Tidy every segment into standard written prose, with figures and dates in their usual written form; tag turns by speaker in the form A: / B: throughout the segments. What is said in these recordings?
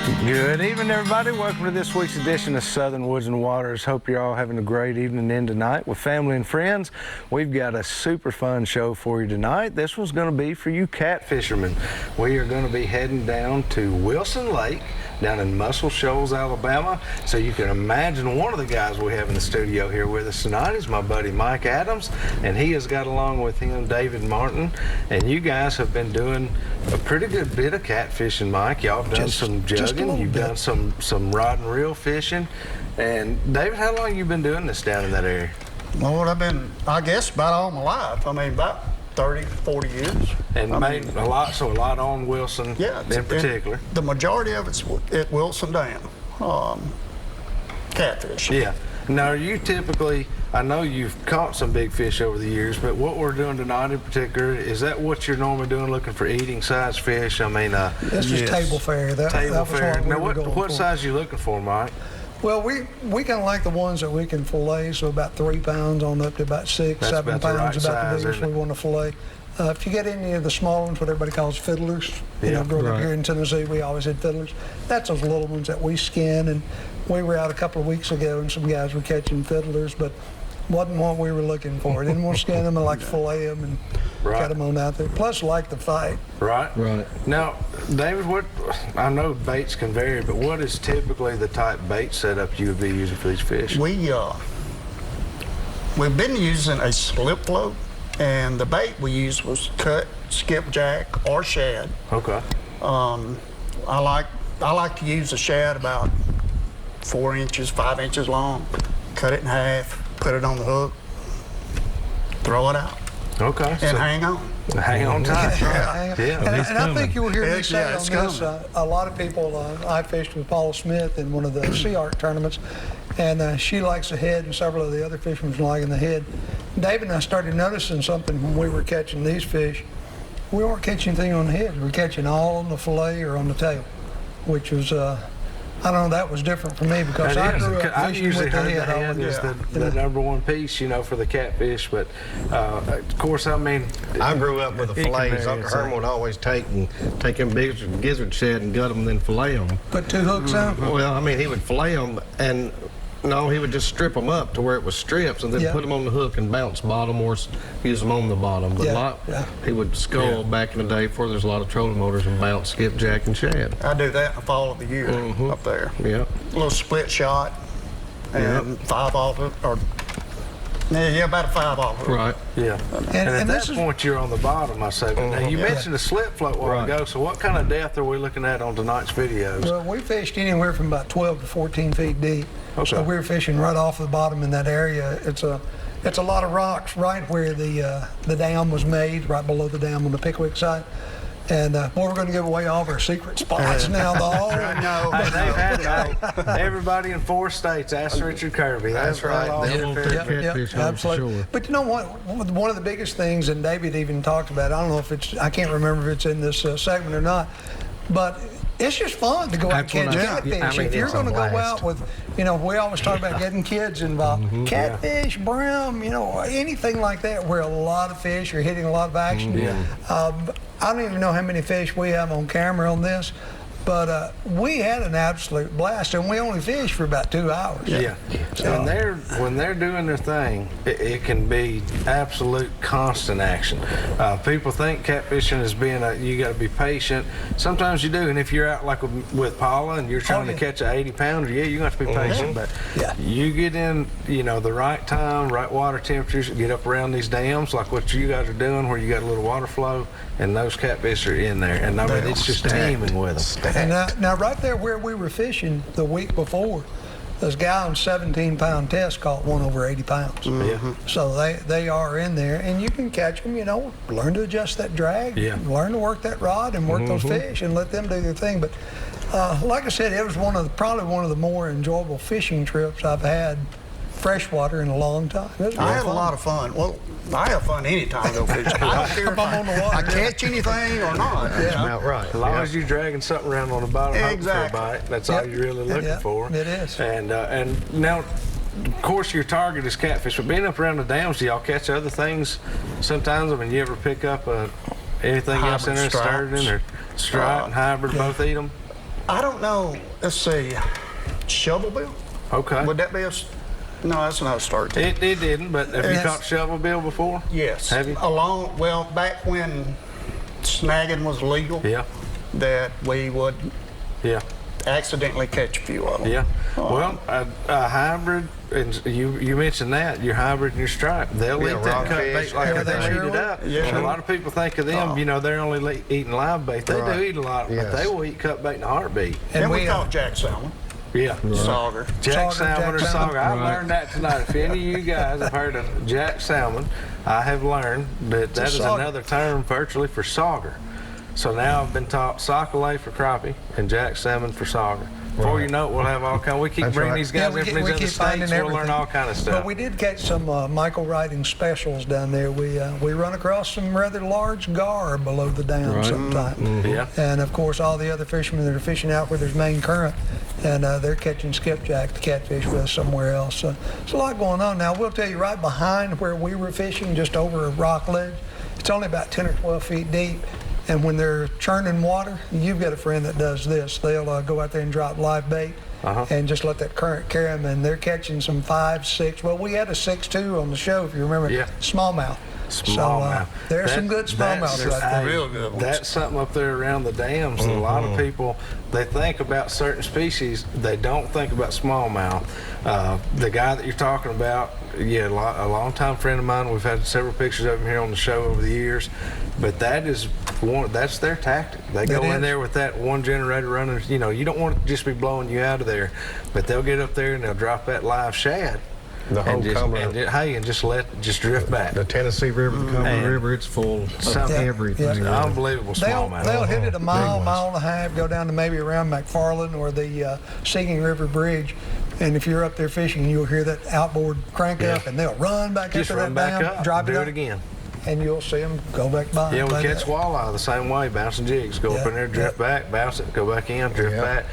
A: Good evening, everybody. Welcome to this week's edition of Southern Woods and Waters. Hope you're all having a great evening in tonight with family and friends. We've got a super fun show for you tonight. This one's going to be for you cat fishermen. We are going to be heading down to Wilson Lake down in Muscle Shoals, Alabama. So you can imagine one of the guys we have in the studio here with us tonight is my buddy Mike Adams, and he has got along with him David Martin. And you guys have been doing a pretty good bit of catfishing, Mike. Y'all have done some jugging, you've done some rod and reel fishing. And David, how long have you been doing this down in that area?
B: Well, I've been, I guess, about all my life. I mean, about 30, 40 years.
A: And made a lot on Wilson in particular.
B: The majority of it's at Wilson Dam, catfish.
A: Yeah. Now, are you typically, I know you've caught some big fish over the years, but what we're doing tonight in particular, is that what you're normally doing, looking for eating size fish? I mean,
C: this was table fare. That was
A: fare.
C: what we
A: now,
C: were going
A: what
C: for.
A: size are you looking for, Mike?
C: Well, we kind of like the ones that we can fillet, so about 3 pounds on up to about 6,
A: That's
C: 7
A: about the right
C: pounds, about the
A: size,
C: biggest we want to fillet. If you get any of the small ones, what everybody calls fiddlers, you know, growing up here in Tennessee, we always had fiddlers. That's those little ones that we skin, and we were out a couple of weeks ago, and some guys were catching fiddlers, but wasn't what we were looking for. Didn't want to skin them, I like to fillet them and cut them on out there. Plus, like the fight.
A: Right. Now, David, I know baits can vary, but what is typically the type bait setup you would be using for these fish?
B: We've been using a slip float, and the bait we used was cut, skipjack, or shad.
A: Okay.
B: I like to use a shad about 4 inches, 5 inches long. Cut it in half, put it on the hook, throw it out.
A: Okay.
B: And hang on.
A: Hang on tight.
C: And I think you'll hear me say on this, a lot of people, I fished with Paula Smith in one of the Sea Art tournaments, and she likes the head, and several of the other fishermen liking the head. David and I started noticing something when we were catching these fish. We weren't catching anything on the head. We were catching all on the fillet or on the tail, which was, I don't know, that was different for me because I grew up fishing with the head.
A: The head is the number one piece, you know, for the catfish. But of course, I mean,
D: I grew up with the fillets. Uncle Herman would always take them big gizzard shad and gut them, and then fillet them.
C: Put 2 hooks on.
D: Well, I mean, he would fillet them, and no, he would just strip them up to where it was strips, and then put them on the hook and bounce bottom or use them on the bottom. But he would scull back in the day before there's a lot of trolling motors and bounce, skipjack, and shad.
B: I do that in the fall of the year up there.
D: Yeah.
B: A little split shot and 5 off it, or about a 5 off it.
D: Right.
A: Yeah. And at that point, you're on the bottom, I say. But now, you mentioned a slip float a while ago, so what kind of depth are we looking at on tonight's videos?
C: Well, we fished anywhere from about 12 to 14 feet deep.
A: Okay.
C: So we were fishing right off the bottom in that area. It's a lot of rocks right where the dam was made, right below the dam on the Pickwick side. And we're going to give away all of our secret spots now, though.
A: Everybody in 4 states, ask Richard Kirby. That's right.
C: Absolutely. But you know what? One of the biggest things, and David even talked about, I don't know if I can't remember if it's in this segment or not, but it's just fun to go out and catch catfish.
D: I mean,
C: if you're going to go out with, you know, we always talk about getting kids involved. Catfish, brim, you know, anything like that where a lot of fish are hitting a lot of action. I don't even know how many fish we have on camera on this, but we had an absolute blast, and we only fished for about 2 hours.
A: So when they're doing their thing, it can be absolute constant action. People think catfishing is being you got to be patient. Sometimes you do, and if you're out like with Paula and you're trying to catch an 80-pounder, you're going to have to be patient. But you get in, you know, the right time, right water temperatures, get up around these dams like what you guys are doing, where you got a little water flow, and those catfish are in there, and I mean it's just teeming with them.
C: And now right there where we were fishing the week before, this guy on 17-pound test caught one over 80 pounds. So they are in there, and you can catch them, you know, learn to adjust that drag, learn to work that rod and work those fish and let them do their thing. But like I said, it was probably one of the more enjoyable fishing trips I've had freshwater in a long time.
B: I had a lot of fun. Well, I have fun anytime I go fishing. I don't care if I'm on the water. I catch anything or not.
D: That's about right.
A: As long as you're dragging something around on the bottom hoping for a bite, that's all you're really looking for.
C: It is.
A: And now, of course, your target is catfish, but being up around the dams, do y'all catch other things sometimes? I mean, you ever pick up anything else in there, sturgeon or stripe and hybrid, both eat them?
B: I don't know. Let's see. Shovelbill?
A: Okay.
B: Would that be no, that's not a start.
A: It didn't, but have you caught shovelbill before?
B: Yes.
A: Have you?
B: Well, back when snagging was legal.
A: Yeah.
B: That we would accidentally catch a few of them.
A: Yeah. Well, a hybrid, and you mentioned that, your hybrid and your stripe, they'll eat that cut bait like they eat it up.
B: Yeah.
A: A lot of people think of them, they're only eating live bait. They do eat a lot, but they will eat cut bait in a heartbeat.
B: And we caught jack salmon.
A: Yeah.
B: Sauger.
A: Jack salmon or sauger. I've learned that tonight. If any of you guys have heard of jack salmon, I have learned that is another term virtually for sauger. So now I've been taught sockeye for crappie and jack salmon for sauger. Before you know it, we'll have all kind. We keep bringing these guys in from these other states. We'll learn all kind of stuff.
C: But we did catch some Michael Riding specials down there. We run across some rather large gar below the dam sometimes.
A: Yeah.
C: And of course, all the other fishermen that are fishing out where there's main current, and they're catching skipjack, the catfish with us somewhere else. So there's a lot going on. Now we'll tell you, right behind where we were fishing, just over a rock ledge, it's only about 10 or 12 feet deep. And when they're churning water, you've got a friend that does this. They'll go out there and drop live bait and just let that current carry them. And they're catching some 5, 6. Well, we had a 6.2 on the show, if you remember. Yeah. Smallmouth.
A: Smallmouth.
C: So there's some good smallmouth right there.
B: Real good ones.
A: That's something up there around the dams. A lot of people, they think about certain species. They don't think about smallmouth. The guy that you're talking about, a long-time friend of mine. We've had several pictures of him here on the show over the years. But that's their tactic. They go in there with that one generator running. You don't want it to just be blowing you out of there. But they'll get up there and they'll drop that live shad.
D: The whole
A: and just drift back.
D: The Tennessee River, the Cumberland River, it's full of everything.
A: Unbelievable smallmouth.
C: They'll hit it a mile and a half, go down to maybe around McFarland or the Singing River Bridge. And if you're up there fishing, you'll hear that outboard crank up, and they'll run back up to that dam, drop it up,
A: do it again.
C: And you'll see them go back by.
A: Yeah, we catch walleye the same way, bouncing jigs. Go up in there, drift back, bounce it, go back in, drift back.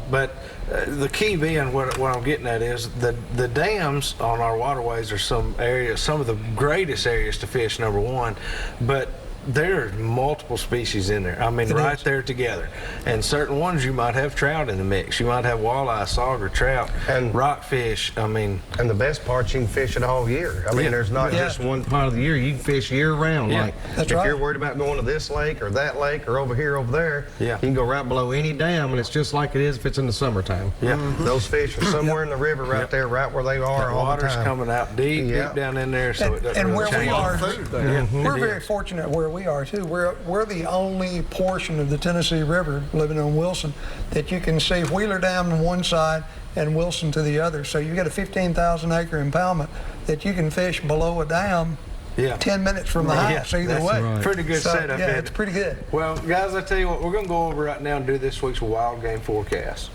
A: But the key being, what I'm getting at is the dams on our waterways are some of the greatest areas to fish, number one. But there are multiple species in there. I mean, right there together. And certain ones you might have trout in the mix. You might have walleye, sauger, trout, and rockfish. I mean,
D: and the best part, you can fish it all year. I mean, there's not just one part of the year. You can fish year round.
A: Yeah.
D: Like if you're worried about going to this lake or that lake or over here, over there, you can go right below any dam, and it's just like it is if it's in the summertime.
A: Yeah.
D: Those fish are somewhere in the river right there, right where they are all the time.
A: Water's coming out deep down in there, so it doesn't really change.
C: We're very fortunate where we are too. We're the only portion of the Tennessee River, living on Wilson, that you can see Wheeler Dam on one side and Wilson to the other. So you got a 15,000 acre impoundment that you can fish below a dam 10 minutes from the house either way.
A: Right. Pretty good setup.
C: Yeah, it's pretty good.
A: Well, guys, I tell you what, we're going to go over right now and do this week's wild game forecast.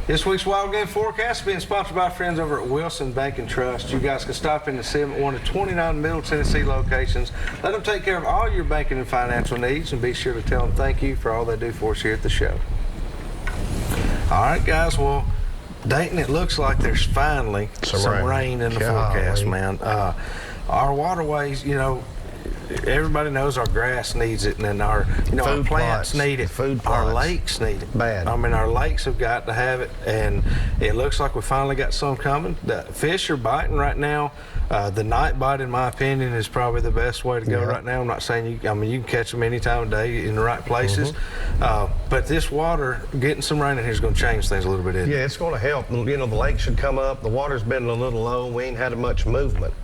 A: This week's Wild Game Forecast is being sponsored by our friends over at Wilson Bank and Trust. You guys can stop in to see them at one of 29 Middle Tennessee locations. Let them take care of all your banking and financial needs, and be sure to tell them thank you for all they do for us here at the show. All right, guys. Well, Dayton, it looks like there's finally some rain in the forecast, man. Our waterways, everybody knows our grass needs it, and then our plants need it. Our lakes need it.
D: Bad.
A: I mean, our lakes have got to have it, and it looks like we finally got some coming. The fish are biting right now. The night bite, in my opinion, is probably the best way to go right now. I'm not saying you can catch them any time of day in the right places, but this water, getting some rain in here is going to change things a little bit.
D: Yeah, it's going to help. The lake should come up. The water's been a little low. We ain't had much movement.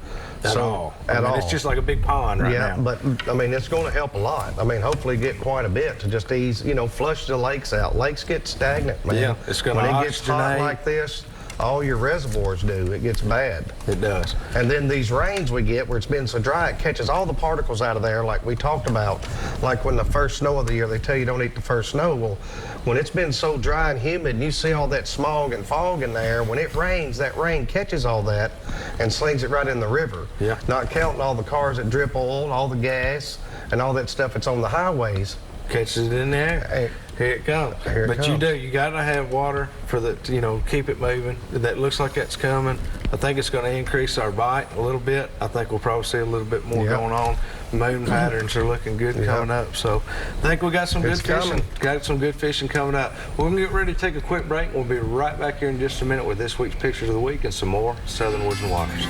A: At all. It's just like a big pond right now.
D: Yeah, but I mean, it's going to help a lot. I mean, hopefully get quite a bit to just ease, flush the lakes out. Lakes get stagnant, man.
A: Yeah, it's going to
D: When it gets hot like this, all your reservoirs do. It gets bad.
A: It does.
D: And then these rains we get where it's been so dry, it catches all the particles out of there like we talked about. Like when the first snow of the year, they tell you don't eat the first snow. Well, when it's been so dry and humid and you see all that smog and fog in there, when it rains, that rain catches all that and slings it right in the river.
A: Yeah.
D: Not counting all the cars that drip oil, all the gas, and all that stuff that's on the highways.
A: Catches it in there.
D: Hey,
A: here it comes. You got to have water for the, keep it moving. That looks like that's coming. I think it's going to increase our bite a little bit. I think we'll probably see a little bit more going on. moon patterns are looking good coming up. So I think we got some good fishing. Got some good fishing coming up. We're going to get ready to take a quick break. We'll be right back here in just a minute with this week's Pictures of the Week and some more Southern Woods and Waters.